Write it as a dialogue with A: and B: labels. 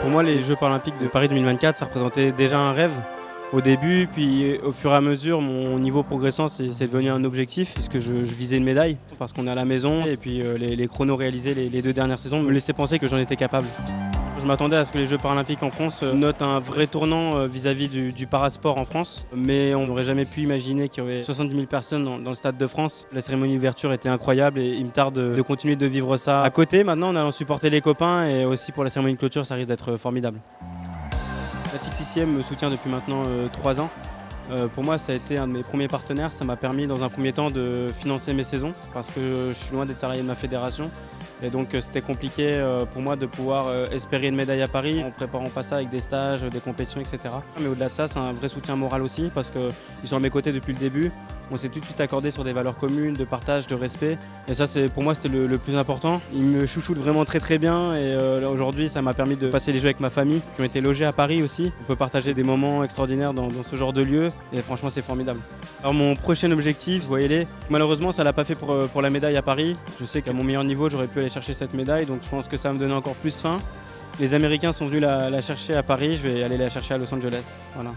A: Pour moi, les Jeux paralympiques de Paris 2024, ça représentait déjà un rêve au début, puis au fur et à mesure, mon niveau progressant, c'est devenu un objectif, puisque je visais une médaille, parce qu'on est à la maison, et puis les chronos réalisés les 2 dernières saisons me laissaient penser que j'en étais capable. Je m'attendais à ce que les Jeux paralympiques en France notent un vrai tournant vis-à-vis du parasport en France, mais on n'aurait jamais pu imaginer qu'il y aurait 70 000 personnes dans le Stade de France. La cérémonie d'ouverture était incroyable et il me tarde de continuer de vivre ça à côté. Maintenant, en allant supporter les copains et aussi pour la cérémonie de clôture, ça risque d'être formidable. La TXICM me soutient depuis maintenant 3 ans. Pour moi, ça a été un de mes premiers partenaires. Ça m'a permis dans un premier temps de financer mes saisons parce que je suis loin d'être salarié de ma fédération. Et donc c'était compliqué pour moi de pouvoir espérer une médaille à Paris en préparant pas ça avec des stages, des compétitions, etc. Mais au-delà de ça, c'est un vrai soutien moral aussi parce qu'ils sont à mes côtés depuis le début. On s'est tout de suite accordé sur des valeurs communes, de partage, de respect. Et ça, pour moi, c'était le plus important. Ils me chouchoutent vraiment très bien. Et aujourd'hui, ça m'a permis de passer les Jeux avec ma famille, qui ont été logés à Paris aussi. On peut partager des moments extraordinaires dans ce genre de lieu. Et franchement, c'est formidable. Alors mon prochain objectif, vous voyez-les, malheureusement, ça l'a pas fait pour la médaille à Paris. Je sais qu'à mon meilleur niveau, j'aurais pu aller chercher cette médaille. Donc je pense que ça va me donner encore plus faim. Les Américains sont venus la chercher à Paris. Je vais aller la chercher à Los Angeles. Voilà.